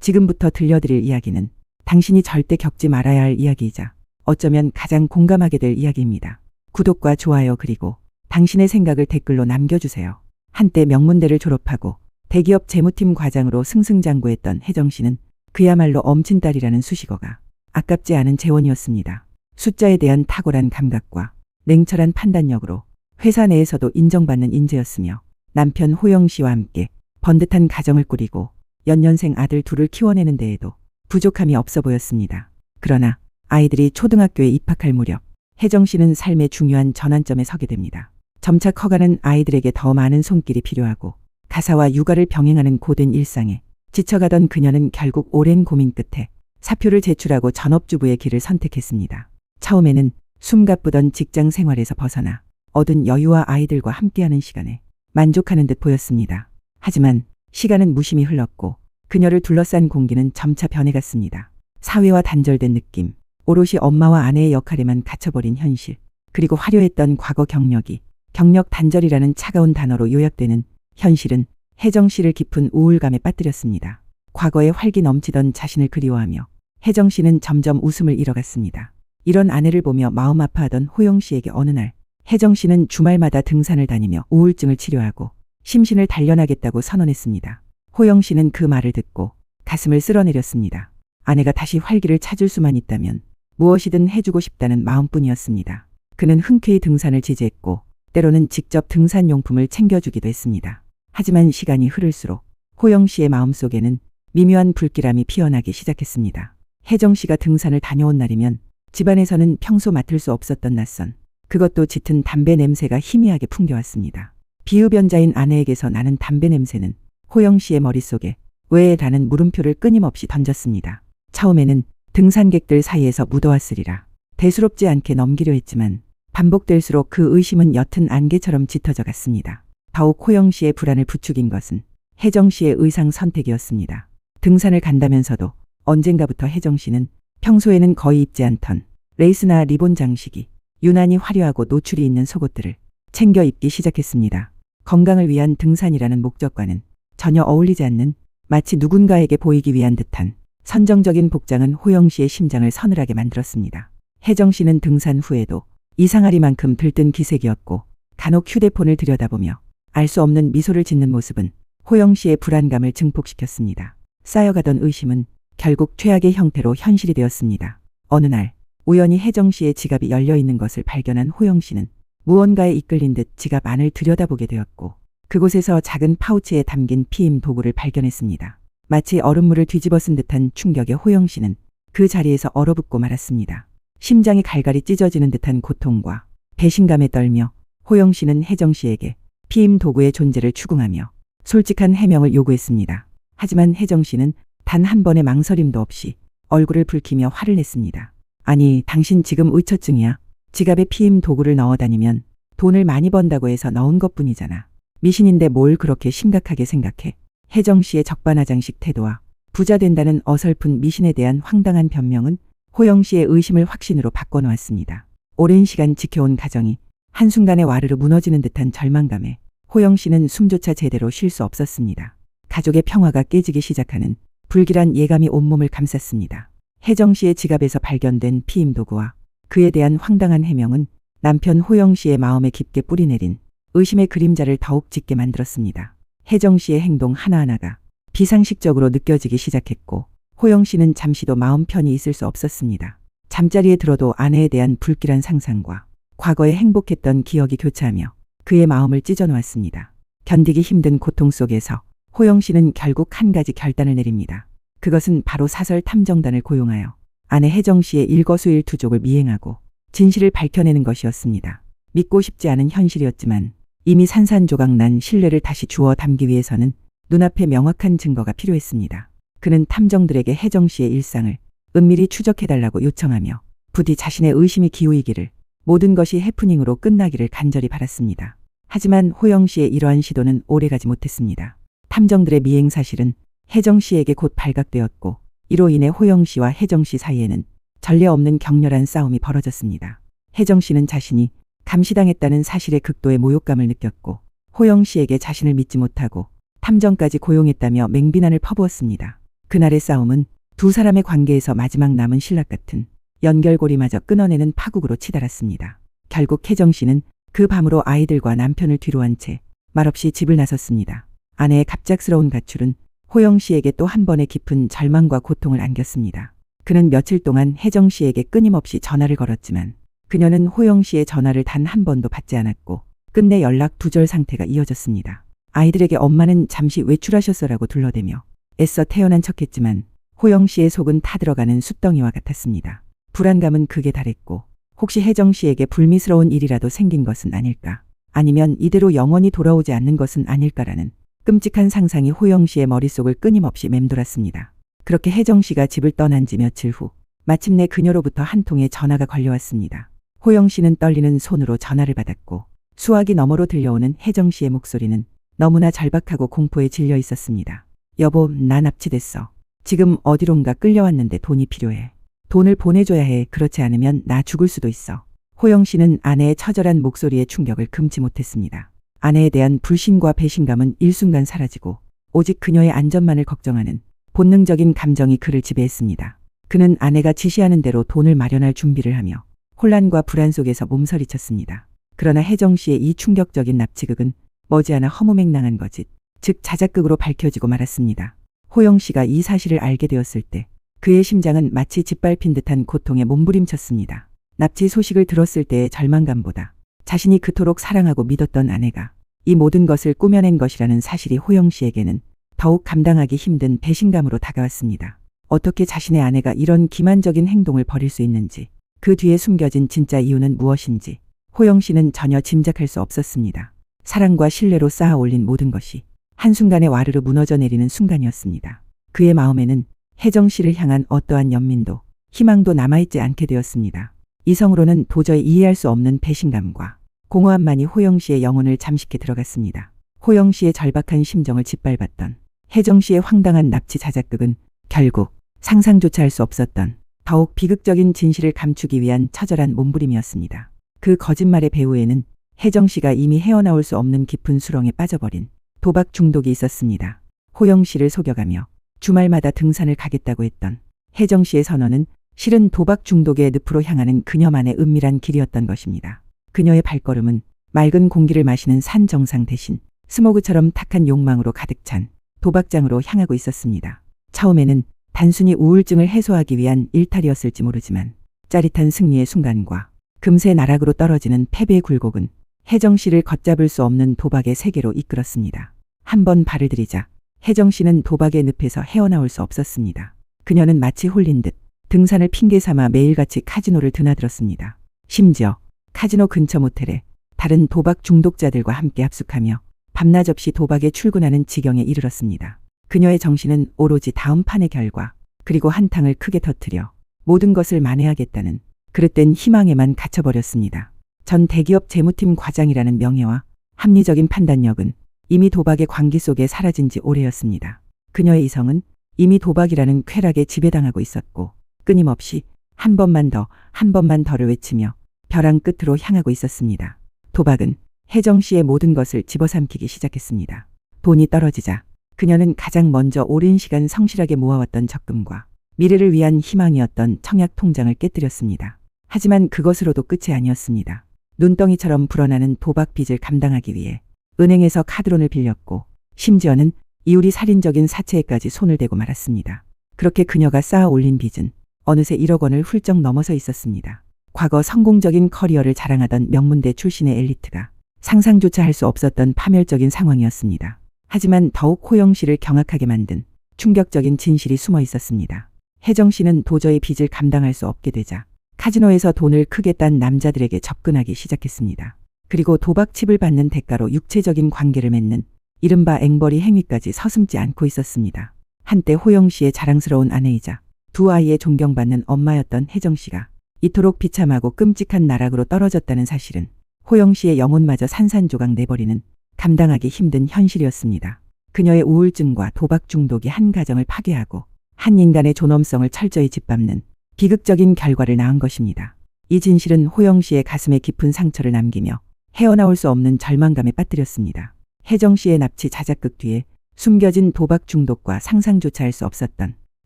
지금부터 들려드릴 이야기는 당신이 절대 겪지 말아야 할 이야기이자 어쩌면 가장 공감하게 될 이야기입니다. 구독과 좋아요 그리고 당신의 생각을 댓글로 남겨주세요. 한때 명문대를 졸업하고 대기업 재무팀 과장으로 승승장구했던 혜정 씨는 그야말로 엄친딸이라는 수식어가 아깝지 않은 재원이었습니다. 숫자에 대한 탁월한 감각과 냉철한 판단력으로 회사 내에서도 인정받는 인재였으며 남편 호영 씨와 함께 번듯한 가정을 꾸리고 연년생 아들 둘을 키워내는 데에도 부족함이 없어 보였습니다. 그러나 아이들이 초등학교에 입학할 무렵 혜정 씨는 삶의 중요한 전환점에 서게 됩니다. 점차 커가는 아이들에게 더 많은 손길이 필요하고 가사와 육아를 병행하는 고된 일상에 지쳐가던 그녀는 결국 오랜 고민 끝에 사표를 제출하고 전업주부의 길을 선택했습니다. 처음에는 숨가쁘던 직장 생활에서 벗어나 얻은 여유와 아이들과 함께하는 시간에 만족하는 듯 보였습니다. 하지만 시간은 무심히 흘렀고 그녀를 둘러싼 공기는 점차 변해갔습니다. 사회와 단절된 느낌, 오롯이 엄마와 아내의 역할에만 갇혀버린 현실, 그리고 화려했던 과거 경력 단절이라는 차가운 단어로 요약되는 현실은 혜정 씨를 깊은 우울감에 빠뜨렸습니다. 과거에 활기 넘치던 자신을 그리워하며 혜정 씨는 점점 웃음을 잃어갔습니다. 이런 아내를 보며 마음 아파하던 호영 씨에게 어느 날 혜정 씨는 주말마다 등산을 다니며 우울증을 치료하고 심신을 단련하겠다고 선언했습니다. 호영 씨는 그 말을 듣고 가슴을 쓸어내렸습니다. 아내가 다시 활기를 찾을 수만 있다면 무엇이든 해주고 싶다는 마음뿐이었습니다. 그는 흔쾌히 등산을 지지했고 때로는 직접 등산용품을 챙겨주기도 했습니다. 하지만 시간이 흐를수록 호영 씨의 마음속에는 미묘한 불길함이 피어나기 시작했습니다. 혜정 씨가 등산을 다녀온 날이면 집안에서는 평소 맡을 수 없었던 낯선, 그것도 짙은 담배 냄새가 희미하게 풍겨왔습니다. 비흡연자인 아내에게서 나는 담배 냄새는 호영 씨의 머릿속에 왜라는 물음표를 끊임없이 던졌습니다. 처음에는 등산객들 사이에서 묻어왔으리라 대수롭지 않게 넘기려 했지만 반복될수록 그 의심은 옅은 안개처럼 짙어져 갔습니다. 더욱 호영 씨의 불안을 부추긴 것은 혜정 씨의 의상 선택이었습니다. 등산을 간다면서도 언젠가부터 혜정 씨는 평소에는 거의 입지 않던 레이스나 리본 장식이 유난히 화려하고 노출이 있는 속옷들을 챙겨 입기 시작했습니다. 건강을 위한 등산이라는 목적과는 전혀 어울리지 않는 마치 누군가에게 보이기 위한 듯한 선정적인 복장은 호영 씨의 심장을 서늘하게 만들었습니다. 혜정 씨는 등산 후에도 이상하리만큼 들뜬 기색이었고 간혹 휴대폰을 들여다보며 알 수 없는 미소를 짓는 모습은 호영 씨의 불안감을 증폭시켰습니다. 쌓여가던 의심은 결국 최악의 형태로 현실이 되었습니다. 어느 날 우연히 혜정 씨의 지갑이 열려있는 것을 발견한 호영 씨는 무언가에 이끌린 듯 지갑 안을 들여다보게 되었고 그곳에서 작은 파우치에 담긴 피임 도구를 발견했습니다. 마치 얼음물을 뒤집어 쓴 듯한 충격에 호영 씨는 그 자리에서 얼어붙고 말았습니다. 심장이 갈갈이 찢어지는 듯한 고통과 배신감에 떨며 호영 씨는 혜정 씨에게 피임 도구의 존재를 추궁하며 솔직한 해명을 요구했습니다. 하지만 혜정 씨는 단 한 번의 망설임도 없이 얼굴을 붉히며 화를 냈습니다. 아니, 당신 지금 의처증이야. 지갑에 피임 도구를 넣어 다니면 돈을 많이 번다고 해서 넣은 것뿐이잖아. 미신인데 뭘 그렇게 심각하게 생각해. 혜정 씨의 적반하장식 태도와 부자 된다는 어설픈 미신에 대한 황당한 변명은 호영 씨의 의심을 확신으로 바꿔놓았습니다. 오랜 시간 지켜온 가정이 한순간에 와르르 무너지는 듯한 절망감에 호영 씨는 숨조차 제대로 쉴 수 없었습니다. 가족의 평화가 깨지기 시작하는 불길한 예감이 온몸을 감쌌습니다. 혜정 씨의 지갑에서 발견된 피임 도구와 그에 대한 황당한 해명은 남편 호영 씨의 마음에 깊게 뿌리내린 의심의 그림자를 더욱 짙게 만들었습니다. 혜정 씨의 행동 하나하나가 비상식적으로 느껴지기 시작했고 호영 씨는 잠시도 마음 편히 있을 수 없었습니다. 잠자리에 들어도 아내에 대한 불길한 상상과 과거에 행복했던 기억이 교차하며 그의 마음을 찢어놓았습니다. 견디기 힘든 고통 속에서 호영 씨는 결국 한 가지 결단을 내립니다. 그것은 바로 사설 탐정단을 고용하여 아내 혜정 씨의 일거수일투족을 미행하고 진실을 밝혀내는 것이었습니다. 믿고 싶지 않은 현실이었지만 이미 산산조각난 신뢰를 다시 주워 담기 위해서는 눈앞에 명확한 증거가 필요했습니다. 그는 탐정들에게 혜정 씨의 일상을 은밀히 추적해달라고 요청하며 부디 자신의 의심이 기우이기를, 모든 것이 해프닝으로 끝나기를 간절히 바랐습니다. 하지만 호영 씨의 이러한 시도는 오래가지 못했습니다. 탐정들의 미행 사실은 혜정 씨에게 곧 발각되었고 이로 인해 호영 씨와 혜정 씨 사이에는 전례 없는 격렬한 싸움이 벌어졌습니다. 혜정 씨는 자신이 감시당했다는 사실의 극도의 모욕감을 느꼈고 호영 씨에게 자신을 믿지 못하고 탐정까지 고용했다며 맹비난을 퍼부었습니다. 그날의 싸움은 두 사람의 관계에서 마지막 남은 신락 같은 연결고리마저 끊어내는 파국으로 치달았습니다. 결국 혜정 씨는 그 밤으로 아이들과 남편을 뒤로한 채 말없이 집을 나섰습니다. 아내의 갑작스러운 가출은 호영 씨에게 또 한 번의 깊은 절망과 고통을 안겼습니다. 그는 며칠 동안 혜정 씨에게 끊임없이 전화를 걸었지만 그녀는 호영 씨의 전화를 단 한 번도 받지 않았고 끝내 연락 두절 상태가 이어졌습니다. 아이들에게 엄마는 잠시 외출하셨어라고 둘러대며 애써 태어난 척했지만 호영 씨의 속은 타들어가는 숯덩이와 같았습니다. 불안감은 극에 달했고 혹시 혜정 씨에게 불미스러운 일이라도 생긴 것은 아닐까, 아니면 이대로 영원히 돌아오지 않는 것은 아닐까라는 끔찍한 상상이 호영 씨의 머릿속을 끊임없이 맴돌았습니다. 그렇게 혜정 씨가 집을 떠난 지 며칠 후 마침내 그녀로부터 한 통의 전화가 걸려왔습니다. 호영 씨는 떨리는 손으로 전화를 받았고 수화기 너머로 들려오는 혜정 씨의 목소리는 너무나 절박하고 공포에 질려 있었습니다. 여보, 나 납치됐어. 지금 어디론가 끌려왔는데 돈이 필요해. 돈을 보내줘야 해. 그렇지 않으면 나 죽을 수도 있어. 호영 씨는 아내의 처절한 목소리에 충격을 금치 못했습니다. 아내에 대한 불신과 배신감은 일순간 사라지고 오직 그녀의 안전만을 걱정하는 본능적인 감정이 그를 지배했습니다. 그는 아내가 지시하는 대로 돈을 마련할 준비를 하며 혼란과 불안 속에서 몸서리쳤습니다. 그러나 혜정 씨의 이 충격적인 납치극은 머지않아 허무맹랑한 거짓, 즉 자작극으로 밝혀지고 말았습니다. 호영 씨가 이 사실을 알게 되었을 때 그의 심장은 마치 짓밟힌 듯한 고통에 몸부림쳤습니다. 납치 소식을 들었을 때의 절망감보다 자신이 그토록 사랑하고 믿었던 아내가 이 모든 것을 꾸며낸 것이라는 사실이 호영 씨에게는 더욱 감당하기 힘든 배신감으로 다가왔습니다. 어떻게 자신의 아내가 이런 기만적인 행동을 벌일 수 있는지, 그 뒤에 숨겨진 진짜 이유는 무엇인지 호영 씨는 전혀 짐작할 수 없었습니다. 사랑과 신뢰로 쌓아 올린 모든 것이 한순간에 와르르 무너져 내리는 순간이었습니다. 그의 마음에는 혜정 씨를 향한 어떠한 연민도 희망도 남아있지 않게 되었습니다. 이성으로는 도저히 이해할 수 없는 배신감과 공허함만이 호영 씨의 영혼을 잠식해 들어갔습니다. 호영 씨의 절박한 심정을 짓밟았던 혜정 씨의 황당한 납치 자작극은 결국 상상조차 할 수 없었던 더욱 비극적인 진실을 감추기 위한 처절한 몸부림이었습니다. 그 거짓말의 배후에는 혜정 씨가 이미 헤어나올 수 없는 깊은 수렁에 빠져버린 도박 중독이 있었습니다. 호영 씨를 속여가며 주말마다 등산을 가겠다고 했던 혜정 씨의 선언은 실은 도박 중독의 늪으로 향하는 그녀만의 은밀한 길이었던 것입니다. 그녀의 발걸음은 맑은 공기를 마시는 산 정상 대신 스모그처럼 탁한 욕망으로 가득 찬 도박장으로 향하고 있었습니다. 처음에는 단순히 우울증을 해소하기 위한 일탈이었을지 모르지만 짜릿한 승리의 순간과 금세 나락으로 떨어지는 패배의 굴곡은 혜정 씨를 걷잡을 수 없는 도박의 세계로 이끌었습니다. 한 번 발을 들이자 혜정 씨는 도박의 늪에서 헤어나올 수 없었습니다. 그녀는 마치 홀린 듯 등산을 핑계 삼아 매일같이 카지노를 드나들었습니다. 심지어 카지노 근처 모텔에 다른 도박 중독자들과 함께 합숙하며 밤낮 없이 도박에 출근하는 지경에 이르렀습니다. 그녀의 정신은 오로지 다음 판의 결과, 그리고 한탕을 크게 터뜨려 모든 것을 만회하겠다는 그릇된 희망에만 갇혀버렸습니다. 전 대기업 재무팀 과장이라는 명예와 합리적인 판단력은 이미 도박의 광기 속에 사라진 지 오래였습니다. 그녀의 이성은 이미 도박이라는 쾌락에 지배당하고 있었고 끊임없이 한 번만 더, 한 번만 더를 외치며 벼랑 끝으로 향하고 있었습니다. 도박은 혜정 씨의 모든 것을 집어삼키기 시작했습니다. 돈이 떨어지자 그녀는 가장 먼저 오랜 시간 성실하게 모아왔던 적금과 미래를 위한 희망이었던 청약 통장을 깨뜨렸습니다. 하지만 그것으로도 끝이 아니었습니다. 눈덩이처럼 불어나는 도박 빚을 감당하기 위해 은행에서 카드론을 빌렸고 심지어는 이율이 살인적인 사채에까지 손을 대고 말았습니다. 그렇게 그녀가 쌓아 올린 빚은 어느새 1억 원을 훌쩍 넘어서 있었습니다. 과거 성공적인 커리어를 자랑하던 명문대 출신의 엘리트가 상상조차 할 수 없었던 파멸적인 상황이었습니다. 하지만 더욱 호영 씨를 경악하게 만든 충격적인 진실이 숨어 있었습니다. 혜정 씨는 도저히 빚을 감당할 수 없게 되자 카지노에서 돈을 크게 딴 남자들에게 접근하기 시작했습니다. 그리고 도박칩을 받는 대가로 육체적인 관계를 맺는 이른바 앵벌이 행위까지 서슴지 않고 있었습니다. 한때 호영 씨의 자랑스러운 아내이자 두 아이의 존경받는 엄마였던 혜정 씨가 이토록 비참하고 끔찍한 나락으로 떨어졌다는 사실은 호영 씨의 영혼마저 산산조각 내버리는 감당하기 힘든 현실이었습니다. 그녀의 우울증과 도박 중독이 한 가정을 파괴하고 한 인간의 존엄성을 철저히 짓밟는 비극적인 결과를 낳은 것입니다. 이 진실은 호영 씨의 가슴에 깊은 상처를 남기며 헤어나올 수 없는 절망감에 빠뜨렸습니다. 혜정 씨의 납치 자작극 뒤에 숨겨진 도박 중독과 상상조차 할 수 없었던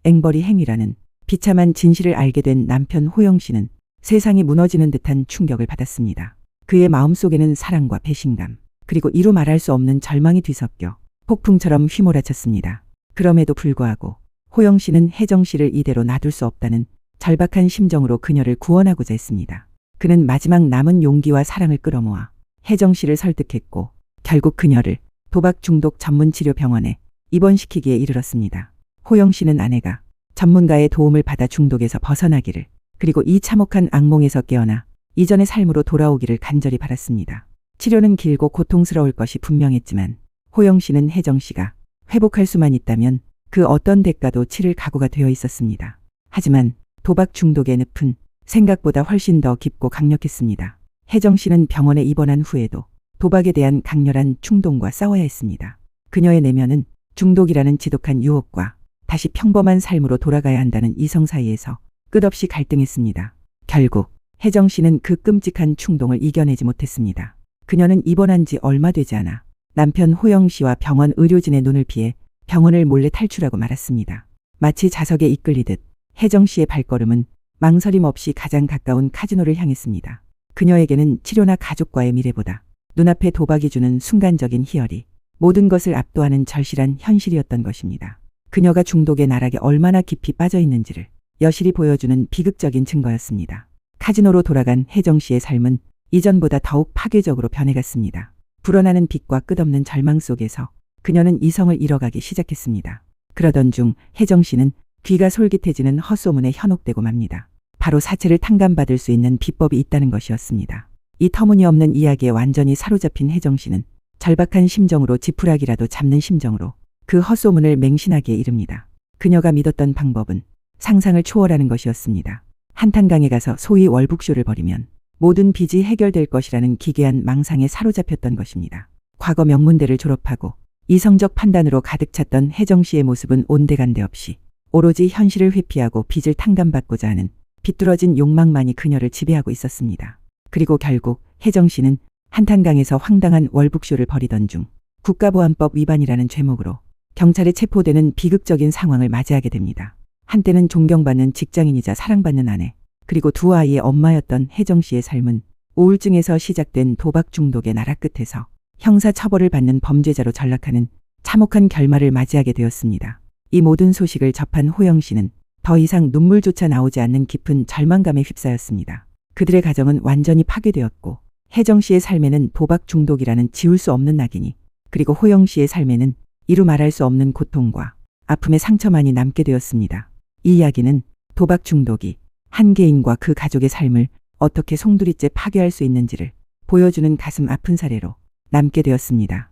앵벌이 행위라는 비참한 진실을 알게 된 남편 호영 씨는 세상이 무너지는 듯한 충격을 받았습니다. 그의 마음속에는 사랑과 배신감, 그리고 이루 말할 수 없는 절망이 뒤섞여 폭풍처럼 휘몰아쳤습니다. 그럼에도 불구하고 호영 씨는 혜정 씨를 이대로 놔둘 수 없다는 절박한 심정으로 그녀를 구원하고자 했습니다. 그는 마지막 남은 용기와 사랑을 끌어모아 혜정 씨를 설득했고 결국 그녀를 도박 중독 전문 치료 병원에 입원시키기에 이르렀습니다. 호영 씨는 아내가 전문가의 도움을 받아 중독에서 벗어나기를, 그리고 이 참혹한 악몽에서 깨어나 이전의 삶으로 돌아오기를 간절히 바랐습니다. 치료는 길고 고통스러울 것이 분명했지만 호영 씨는 혜정 씨가 회복할 수만 있다면 그 어떤 대가도 치를 각오가 되어 있었습니다. 하지만 도박 중독의 늪은 생각보다 훨씬 더 깊고 강력했습니다. 혜정 씨는 병원에 입원한 후에도 도박에 대한 강렬한 충동과 싸워야 했습니다. 그녀의 내면은 중독이라는 지독한 유혹과 다시 평범한 삶으로 돌아가야 한다는 이성 사이에서 끝없이 갈등했습니다. 결국 혜정 씨는 그 끔찍한 충동을 이겨내지 못했습니다. 그녀는 입원한 지 얼마 되지 않아 남편 호영 씨와 병원 의료진의 눈을 피해 병원을 몰래 탈출하고 말았습니다. 마치 자석에 이끌리듯 혜정 씨의 발걸음은 망설임 없이 가장 가까운 카지노를 향했습니다. 그녀에게는 치료나 가족과의 미래보다 눈앞에 도박이 주는 순간적인 희열이 모든 것을 압도하는 절실한 현실이었던 것입니다. 그녀가 중독의 나락에 얼마나 깊이 빠져 있는지를 여실히 보여주는 비극적인 증거였습니다. 카지노로 돌아간 혜정 씨의 삶은 이전보다 더욱 파괴적으로 변해갔습니다. 불어나는 빛과 끝없는 절망 속에서 그녀는 이성을 잃어가기 시작했습니다. 그러던 중 혜정 씨는 귀가 솔깃해지는 헛소문에 현혹되고 맙니다. 바로 사체를 탕감받을 수 있는 비법이 있다는 것이었습니다. 이 터무니없는 이야기에 완전히 사로잡힌 혜정 씨는 절박한 심정으로 지푸라기라도 잡는 심정으로 그 헛소문을 맹신하기에 이릅니다. 그녀가 믿었던 방법은 상상을 초월하는 것이었습니다. 한탄강에 가서 소위 월북쇼를 벌이면 모든 빚이 해결될 것이라는 기괴한 망상에 사로잡혔던 것입니다. 과거 명문대를 졸업하고 이성적 판단으로 가득 찼던 혜정 씨의 모습은 온데간데 없이 오로지 현실을 회피하고 빚을 탕감받고자 하는 비뚤어진 욕망만이 그녀를 지배하고 있었습니다. 그리고 결국 혜정 씨는 한탄강에서 황당한 월북쇼를 벌이던 중 국가보안법 위반이라는 죄목으로 경찰에 체포되는 비극적인 상황을 맞이하게 됩니다. 한때는 존경받는 직장인이자 사랑받는 아내, 그리고 두 아이의 엄마였던 혜정 씨의 삶은 우울증에서 시작된 도박 중독의 나락 끝에서 형사 처벌을 받는 범죄자로 전락하는 참혹한 결말을 맞이하게 되었습니다. 이 모든 소식을 접한 호영 씨는 더 이상 눈물조차 나오지 않는 깊은 절망감에 휩싸였습니다. 그들의 가정은 완전히 파괴되었고 혜정 씨의 삶에는 도박 중독이라는 지울 수 없는 낙인이, 그리고 호영 씨의 삶에는 이루 말할 수 없는 고통과 아픔의 상처만이 남게 되었습니다. 이 이야기는 도박 중독이 한 개인과 그 가족의 삶을 어떻게 송두리째 파괴할 수 있는지를 보여주는 가슴 아픈 사례로 남게 되었습니다.